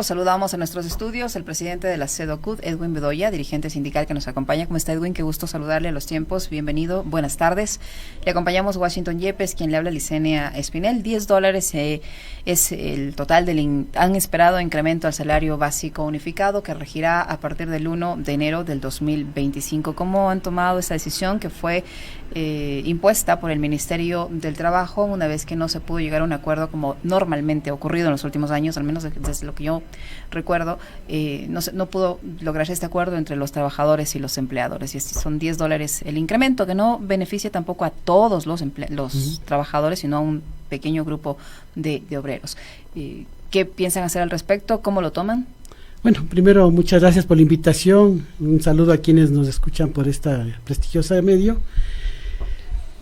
Saludamos en nuestros estudios el presidente de la CEDOCUD, Edwin Bedoya, dirigente sindical que nos acompaña. ¿Cómo está, Edwin? Qué gusto saludarle a los tiempos. Bienvenido. Buenas tardes. Le acompañamos Washington Yepes, quien le habla Licenia Espinel. $10 es el total del han esperado incremento al salario básico unificado que regirá a partir del 1 de enero del 2025. ¿Cómo han tomado esta decisión que fue impuesta por el Ministerio del Trabajo una vez que no se pudo llegar a un acuerdo como normalmente ha ocurrido en los últimos años, al menos desde lo que yo recuerdo, no pudo lograrse este acuerdo entre los trabajadores y los empleadores, y son $10 el incremento, que no beneficia tampoco a todos los trabajadores, sino a un pequeño grupo de obreros. ¿Qué piensan hacer al respecto? ¿Cómo lo toman? Bueno, primero, muchas gracias por la invitación, un saludo a quienes nos escuchan por esta prestigiosa medio.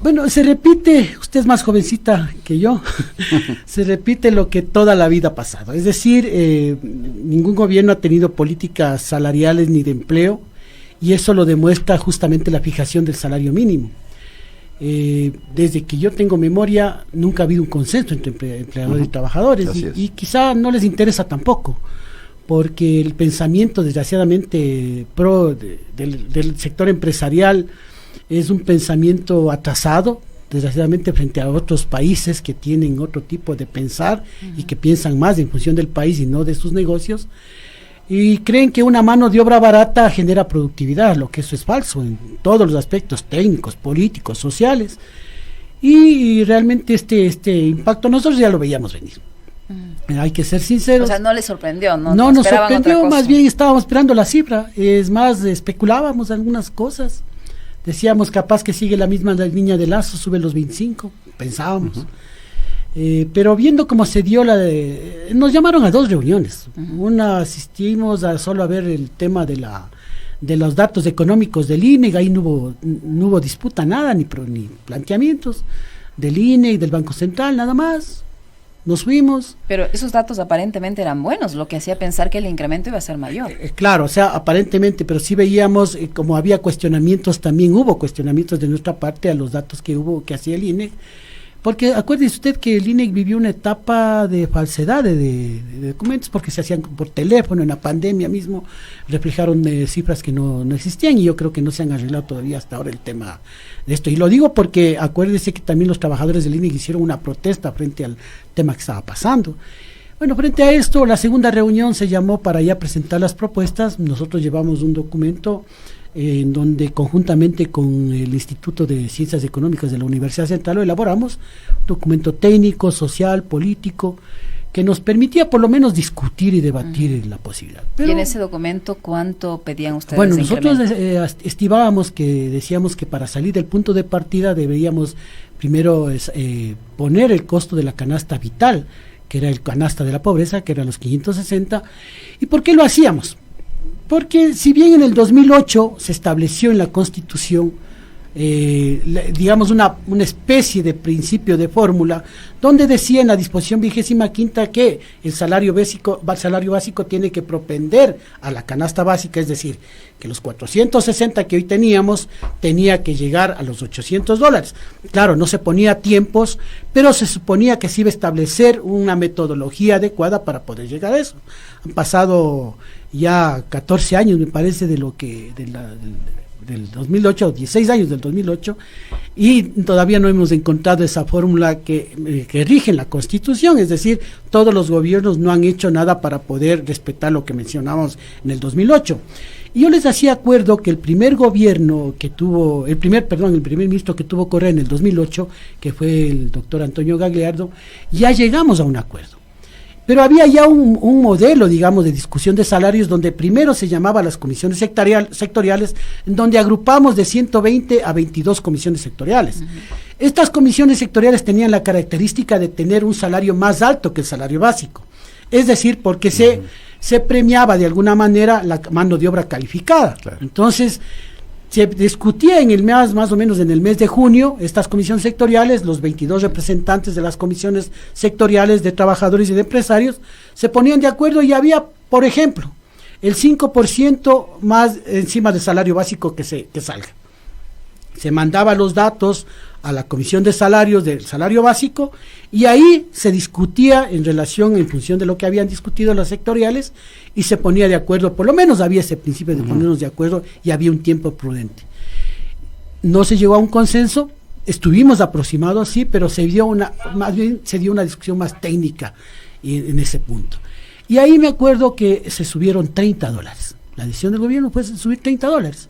Bueno, se repite, usted es más jovencita que yo, se repite lo que toda la vida ha pasado. Es decir, ningún gobierno ha tenido políticas salariales ni de empleo, y eso lo demuestra justamente la fijación del salario mínimo. Desde que yo tengo memoria, nunca ha habido un consenso entre empleadores y trabajadores, y quizá no les interesa tampoco, porque el pensamiento, desgraciadamente, del sector empresarial es un pensamiento atrasado, desgraciadamente, frente a otros países que tienen otro tipo de pensar y que piensan más en función del país y no de sus negocios, y creen que una mano de obra barata genera productividad, lo que eso es falso en todos los aspectos técnicos, políticos, sociales, y realmente este impacto nosotros ya lo veíamos venir. Hay que ser sinceros. O sea, no les sorprendió, ¿no? No nos sorprendió, más bien estábamos esperando la cifra, es más, especulábamos algunas cosas. Decíamos, capaz que sigue la misma línea de Lazo, sube los 25, pensábamos. Pero viendo cómo se dio nos llamaron a 2 reuniones. Una asistimos solo a ver el tema de los datos económicos del INE, ahí no hubo disputa, nada, ni planteamientos del INE y del Banco Central, nada más. Nos fuimos. Pero esos datos aparentemente eran buenos, lo que hacía pensar que el incremento iba a ser mayor. Claro, o sea, aparentemente, pero sí veíamos como había cuestionamientos, también hubo cuestionamientos de nuestra parte a los datos que hacía el INE, porque acuérdese usted que el INE vivió una etapa de falsedad de documentos, porque se hacían por teléfono, en la pandemia mismo reflejaron cifras que no existían, y yo creo que no se han arreglado todavía hasta ahora el tema de esto. Y lo digo porque acuérdese que también los trabajadores del INE hicieron una protesta frente al tema que estaba pasando. Bueno, frente a esto, la segunda reunión se llamó para ya presentar las propuestas. Nosotros llevamos un documento en donde conjuntamente con el Instituto de Ciencias Económicas de la Universidad Central lo elaboramos, un documento técnico, social, político, que nos permitía por lo menos discutir y debatir la posibilidad. Pero, ¿y en ese documento cuánto pedían ustedes? Bueno, nosotros estimábamos decíamos que para salir del punto de partida deberíamos primero poner el costo de la canasta vital, que era el canasta de la pobreza, que eran los 560. ¿Y por qué lo hacíamos? Porque si bien en el 2008 se estableció en la Constitución, digamos una especie de principio de fórmula, donde decía en la disposición 25ª que el salario básico tiene que propender a la canasta básica, es decir, que los 460 que hoy teníamos tenía que llegar a los $800. Claro, no se ponía tiempos, pero se suponía que se iba a establecer una metodología adecuada para poder llegar a eso. Han pasado ya 14 años, me parece, del 2008, 16 años del 2008, y todavía no hemos encontrado esa fórmula que rige en la Constitución, es decir, todos los gobiernos no han hecho nada para poder respetar lo que mencionamos en el 2008. Y yo les hacía acuerdo que el primer gobierno que tuvo, el primer ministro que tuvo Correa en el 2008, que fue el doctor Antonio Gagliardo, ya llegamos a un acuerdo. Pero había ya un modelo, digamos, de discusión de salarios donde primero se llamaba las comisiones sectoriales, en donde agrupamos de 120 a 22 comisiones sectoriales. Estas comisiones sectoriales tenían la característica de tener un salario más alto que el salario básico. Es decir, porque se premiaba de alguna manera la mano de obra calificada. Claro. Entonces, se discutía en el mes, más o menos en el mes de junio, estas comisiones sectoriales, los 22 representantes de las comisiones sectoriales de trabajadores y de empresarios, se ponían de acuerdo y había, por ejemplo, el 5% más encima del salario básico que salga. Se mandaba los datos a la comisión de salarios del salario básico, y ahí se discutía en función de lo que habían discutido las sectoriales, y se ponía de acuerdo, por lo menos había ese principio de ponernos de acuerdo, y había un tiempo prudente. No se llegó a un consenso, estuvimos aproximados, sí, pero se dio una discusión más técnica en ese punto. Y ahí me acuerdo que se subieron $30. La decisión del gobierno fue subir $30.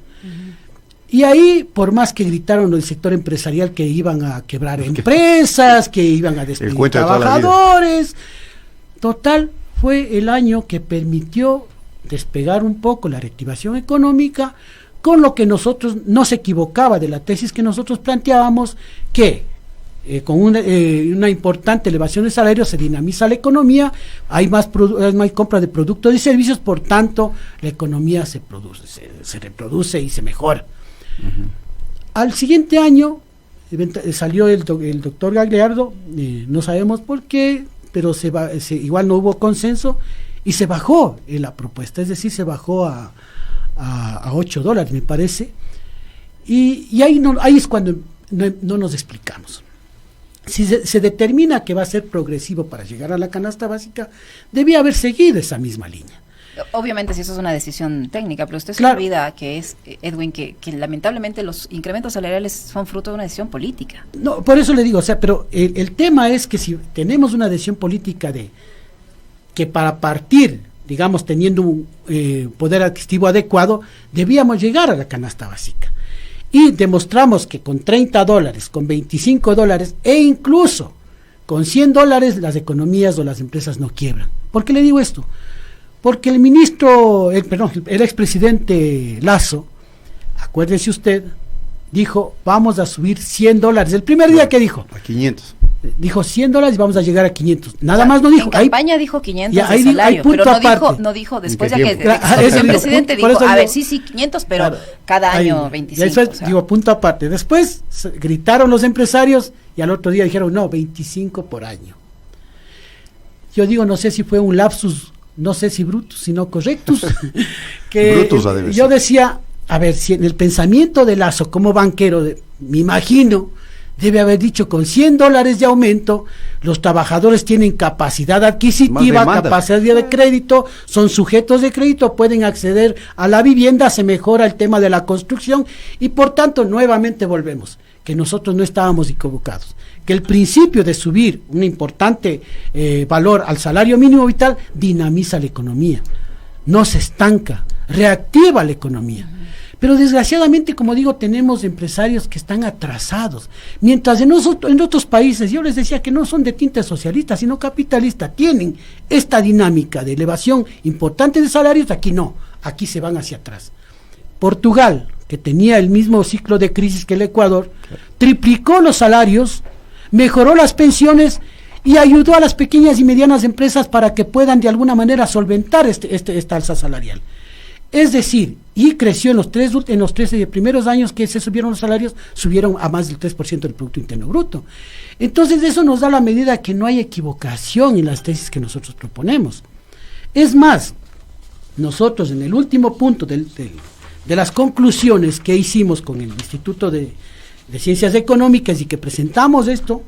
Y ahí, por más que gritaron del sector empresarial que iban a quebrar empresas, que iban a despedir trabajadores, total, fue el año que permitió despegar un poco la reactivación económica, con lo que nosotros no se equivocaba de la tesis que nosotros planteábamos, que con una importante elevación de salarios se dinamiza la economía, hay más compra de productos y servicios, por tanto la economía se reproduce y se mejora. Al siguiente año salió el doctor Gagliardo, no sabemos por qué, pero igual no hubo consenso y se bajó la propuesta, es decir, se bajó a $8, me parece, y ahí es cuando no nos explicamos. Si se determina que va a ser progresivo para llegar a la canasta básica, debía haber seguido esa misma línea. Obviamente, si eso es una decisión técnica, pero usted se Claro. olvida que Edwin, que lamentablemente los incrementos salariales son fruto de una decisión política. No, por eso le digo, pero el tema es que si tenemos una decisión política de que para partir, digamos, teniendo un poder adquisitivo adecuado, debíamos llegar a la canasta básica. Y demostramos que con $30, con $25 e incluso con $100 las economías o las empresas no quiebran. ¿Por qué le digo esto? Porque el expresidente Lasso, acuérdese usted, dijo, vamos a subir $100. El primer día que dijo. A 500. Dijo $100 y vamos a llegar a 500. Nada más no dijo. En campaña dijo 500 ya, de salario, punto pero aparte. no dijo después ya que el presidente por dijo, eso a ver, digo, sí, 500, pero claro, cada año ahí, 25. Eso es, digo, punto aparte. Después gritaron los empresarios y al otro día dijeron, no, 25 por año. Yo digo, no sé si fue un lapsus, no sé si brutus, sino correctus. Que Brutus, yo decía, a ver, si en el pensamiento de Lasso como banquero, me imagino, debe haber dicho con $100 de aumento, los trabajadores tienen capacidad adquisitiva, capacidad de crédito, son sujetos de crédito, pueden acceder a la vivienda, se mejora el tema de la construcción y por tanto nuevamente volvemos, que nosotros no estábamos equivocados, que el principio de subir un importante valor al salario mínimo vital dinamiza la economía, no se estanca, reactiva la economía. Pero desgraciadamente, como digo, tenemos empresarios que están atrasados, mientras en otros países, yo les decía que no son de tinte socialista, sino capitalista, tienen esta dinámica de elevación importante de salarios, aquí no, aquí se van hacia atrás. Portugal, que tenía el mismo ciclo de crisis que el Ecuador, triplicó los salarios, mejoró las pensiones y ayudó a las pequeñas y medianas empresas para que puedan de alguna manera solventar esta alza salarial. Es decir, y creció en los 13 primeros años que se subieron los salarios, subieron a más del 3% del Producto Interno Bruto. Entonces eso nos da la medida que no hay equivocación en las tesis que nosotros proponemos. Es más, nosotros en el último punto de las conclusiones que hicimos con el Instituto de Ciencias Económicas y que presentamos esto,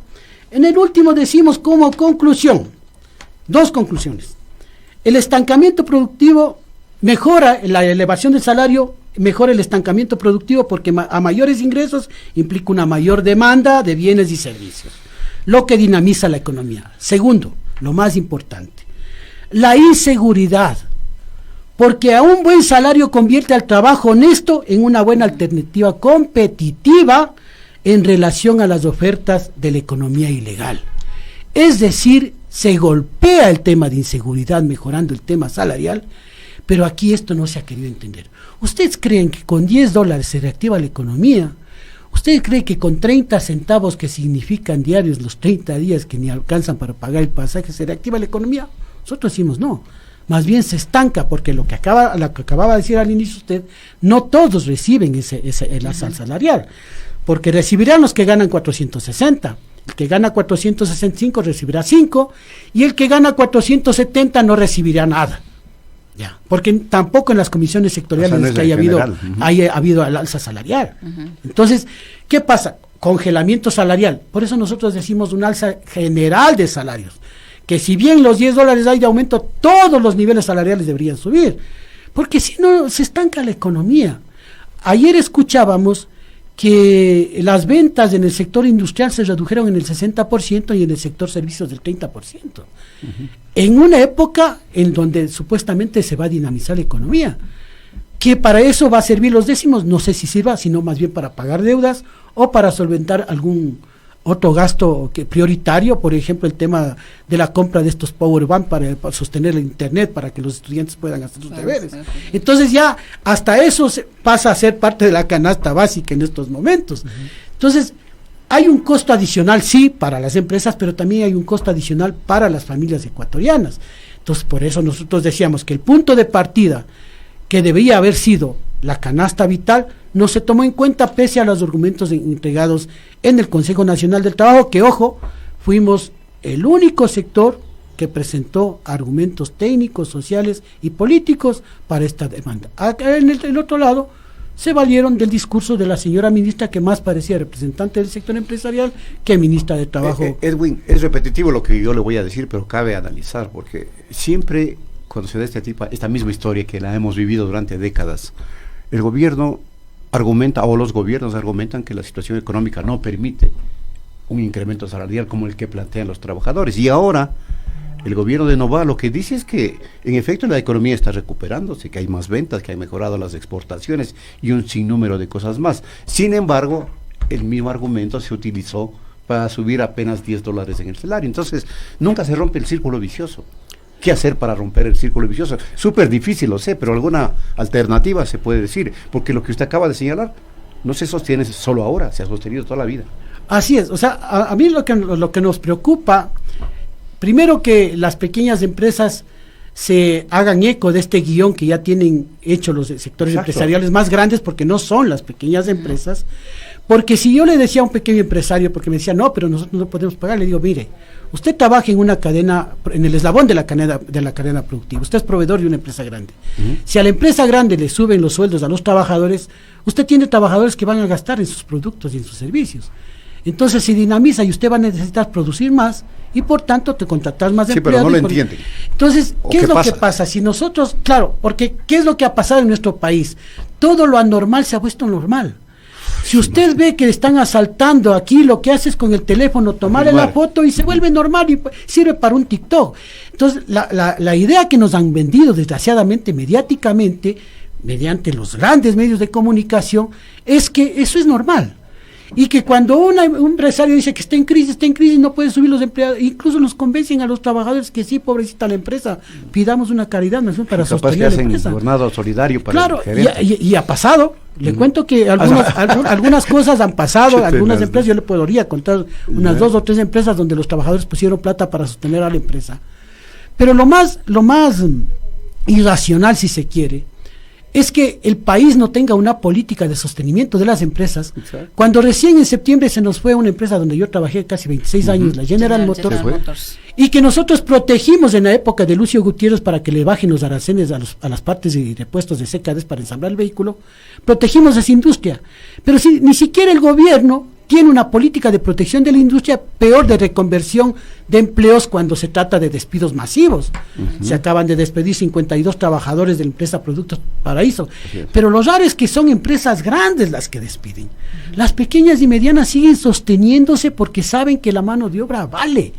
en el último decimos como conclusión, 2 conclusiones. El estancamiento productivo mejora la elevación del salario, mejora el estancamiento productivo porque a mayores ingresos implica una mayor demanda de bienes y servicios, lo que dinamiza la economía. Segundo, lo más importante, la inseguridad, porque a un buen salario convierte al trabajo honesto en una buena alternativa competitiva en relación a las ofertas de la economía ilegal. Es decir, se golpea el tema de inseguridad mejorando el tema salarial. Pero aquí esto no se ha querido entender. ¿Ustedes creen que con $10 se reactiva la economía? ¿Ustedes creen que con 30 centavos que significan diarios los 30 días que ni alcanzan para pagar el pasaje se reactiva la economía? Nosotros decimos no. Más bien se estanca porque lo que acababa de decir al inicio usted, no todos reciben el alza salarial. Porque recibirán los que ganan 460. El que gana 465 recibirá 5 y el que gana 470 no recibirá nada. Ya, porque tampoco en las comisiones sectoriales no es que haya habido el alza salarial. Entonces, ¿qué pasa? congelamiento salarial. Por eso nosotros decimos un alza general de salarios, que si bien los $10 hay de aumento, todos los niveles salariales deberían subir, porque si no se estanca la economía. Ayer escuchábamos que las ventas en el sector industrial se redujeron en el 60% y en el sector servicios del 30%. En una época en donde supuestamente se va a dinamizar la economía, que para eso va a servir los décimos, no sé si sirva, sino más bien para pagar deudas o para solventar algún otro gasto prioritario, por ejemplo el tema de la compra de estos power bank para sostener el internet, para que los estudiantes puedan hacer sus deberes. Entonces ya hasta eso pasa a ser parte de la canasta básica en estos momentos. Entonces hay un costo adicional, sí, para las empresas, pero también hay un costo adicional para las familias ecuatorianas. Entonces por eso nosotros decíamos que el punto de partida que debía haber sido la canasta vital, no se tomó en cuenta pese a los argumentos entregados en el Consejo Nacional del Trabajo, que ojo, fuimos el único sector que presentó argumentos técnicos, sociales y políticos para esta demanda. Acá en el otro lado, se valieron del discurso de la señora ministra, que más parecía representante del sector empresarial que ministra de Trabajo. Edwin, es repetitivo lo que yo le voy a decir, pero cabe analizar, porque siempre cuando se da esta misma historia que la hemos vivido durante décadas, el gobierno argumenta, o los gobiernos argumentan, que la situación económica no permite un incremento salarial como el que plantean los trabajadores. Y ahora el gobierno de Novoa lo que dice es que en efecto la economía está recuperándose, que hay más ventas, que han mejorado las exportaciones y un sinnúmero de cosas más. Sin embargo, el mismo argumento se utilizó para subir apenas $10 en el salario. Entonces nunca se rompe el círculo vicioso. ¿Qué hacer para romper el círculo vicioso? Súper difícil, lo sé, pero alguna alternativa se puede decir, porque lo que usted acaba de señalar no se sostiene solo ahora, se ha sostenido toda la vida. Así es, o sea, a mí lo que nos preocupa, primero, que las pequeñas empresas se hagan eco de este guión que ya tienen hecho los sectores empresariales más grandes, porque no son las pequeñas empresas. Porque si yo le decía a un pequeño empresario, porque me decía, no, pero nosotros no podemos pagar, le digo, mire, usted trabaja en una cadena, en el eslabón de la cadena productiva, usted es proveedor de una empresa grande. Si a la empresa grande le suben los sueldos a los trabajadores, usted tiene trabajadores que van a gastar en sus productos y en sus servicios. Entonces se dinamiza y usted va a necesitar producir más y por tanto te contratar más empleados. Pero no lo entienden. Entonces, ¿qué es lo que pasa? Si nosotros, claro, porque ¿qué es lo que ha pasado en nuestro país? Todo lo anormal se ha puesto normal. Si usted ve que están asaltando aquí, lo que hace es con el teléfono tomarle la foto y se vuelve normal y sirve para un TikTok. Entonces, la idea que nos han vendido desgraciadamente mediáticamente, mediante los grandes medios de comunicación, es que eso es normal. Y que cuando un empresario dice que está en crisis, no puede subir los empleados, incluso nos convencen a los trabajadores que sí, pobrecita la empresa, pidamos una caridad para sostener la empresa. Gobernado solidario para claro, y ha pasado. Le cuento que algunas cosas han pasado, algunas empresas, yo le podría contar unas 2 o 3 empresas donde los trabajadores pusieron plata para sostener a la empresa. Pero lo más irracional, si se quiere, es que el país no tenga una política de sostenimiento de las empresas. Exacto. Cuando recién en septiembre se nos fue una empresa donde yo trabajé casi 26 años, la General Motors, y que nosotros protegimos en la época de Lucio Gutiérrez para que le bajen los aranceles a las partes y repuestos de CKD para ensamblar el vehículo, protegimos esa industria. Pero si ni siquiera el gobierno tiene una política de protección de la industria, peor de reconversión de empleos cuando se trata de despidos masivos. Se acaban de despedir 52 trabajadores de la empresa Productos Paraíso. Pero lo raro es que son empresas grandes las que despiden. Las pequeñas y medianas siguen sosteniéndose porque saben que la mano de obra vale.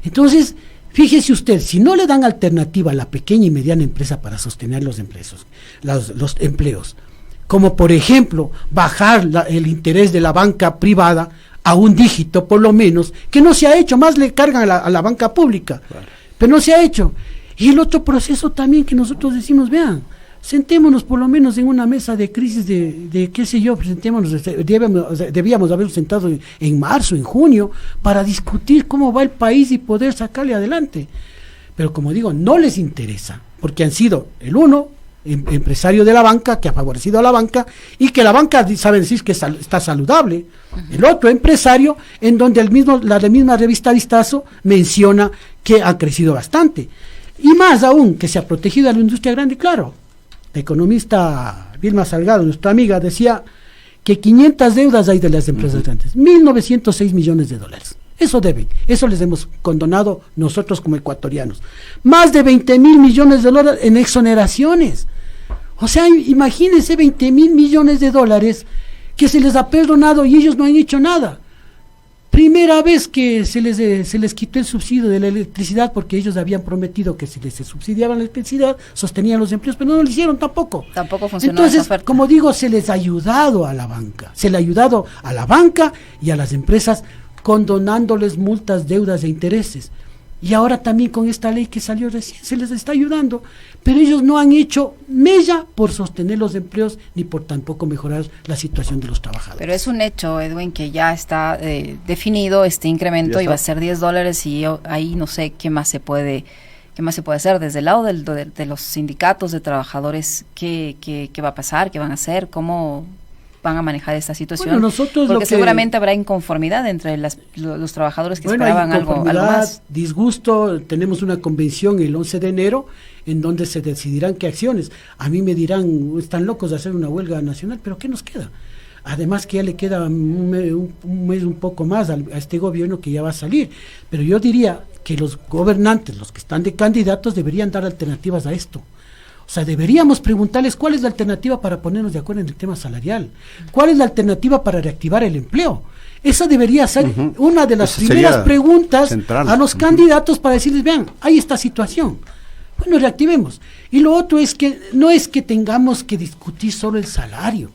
Entonces, fíjese usted, si no le dan alternativa a la pequeña y mediana empresa para sostener los empleos, como por ejemplo bajar el interés de la banca privada a un dígito por lo menos, que no se ha hecho, más le cargan a la banca pública, pero no se ha hecho. Y el otro proceso también que nosotros decimos, vean, sentémonos por lo menos en una mesa de crisis de qué sé yo, debíamos habernos sentado en marzo, en junio, para discutir cómo va el país y poder sacarle adelante. Pero como digo, no les interesa, porque han sido el uno, empresario de la banca, que ha favorecido a la banca, y que la banca sabe decir que está saludable. El otro empresario, en donde la misma revista Vistazo menciona que ha crecido bastante. Y más aún, que se ha protegido a la industria grande. Claro, la economista Vilma Salgado, nuestra amiga, decía que 500 deudas hay de las empresas grandes, 1.906 millones de dólares. Eso deben, eso les hemos condonado nosotros como ecuatorianos. Más de 20.000 millones de dólares en exoneraciones. O sea, imagínense 20.000 millones de dólares que se les ha perdonado y ellos no han hecho nada. Primera vez que se les quitó el subsidio de la electricidad porque ellos habían prometido que si les subsidiaban la electricidad, sostenían los empleos, pero no lo hicieron tampoco. Tampoco funcionó. Entonces, como digo, se les ha ayudado a la banca, se le ha ayudado a la banca y a las empresas condonándoles multas, deudas e intereses. Y ahora también con esta ley que salió recién se les está ayudando, pero ellos no han hecho mella por sostener los empleos ni por tampoco mejorar la situación de los trabajadores. Pero es un hecho, Edwin, que ya está definido este incremento y va a ser $10 y ahí no sé qué más se puede hacer desde el lado de los sindicatos de trabajadores. ¿Qué va a pasar? ¿Qué van a hacer? ¿Cómo van a manejar esta situación? Bueno, nosotros porque seguramente habrá inconformidad entre los trabajadores que esperaban algo más. Disgusto. Tenemos una convención el 11 de enero en donde se decidirán qué acciones. A mí me dirán, están locos de hacer una huelga nacional, pero ¿qué nos queda? Además que ya le queda un mes un poco más a este gobierno que ya va a salir, pero yo diría que los gobernantes, los que están de candidatos, deberían dar alternativas a esto. O sea, deberíamos preguntarles cuál es la alternativa para ponernos de acuerdo en el tema salarial, cuál es la alternativa para reactivar el empleo. Esa debería ser una de las primeras preguntas central a los candidatos para decirles, vean, hay esta situación. Bueno, reactivemos. Y lo otro es que no es que tengamos que discutir solo el salario.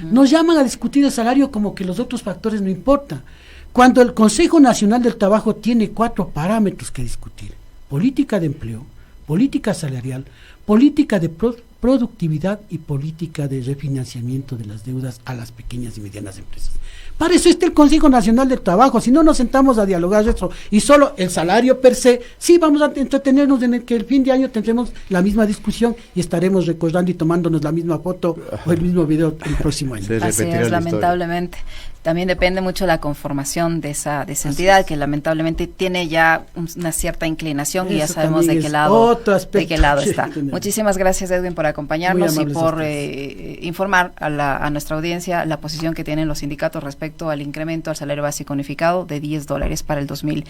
Nos llaman a discutir el salario como que los otros factores no importan. Cuando el Consejo Nacional del Trabajo tiene 4 parámetros que discutir: política de empleo, política salarial, política de productividad y política de refinanciamiento de las deudas a las pequeñas y medianas empresas. Para eso está el Consejo Nacional del Trabajo. Si no nos sentamos a dialogar eso y solo el salario per se, sí vamos a entretenernos en el que el fin de año tendremos la misma discusión y estaremos recordando y tomándonos la misma foto o el mismo video el próximo año. Así es, lamentablemente. También depende mucho de la conformación de esa entidad, que lamentablemente tiene ya una cierta inclinación y ya sabemos de qué lado está. Muchísimas gracias, Edwin, por acompañarnos y por informar a nuestra audiencia la posición que tienen los sindicatos respecto al incremento al salario básico unificado de $10 para el 2025.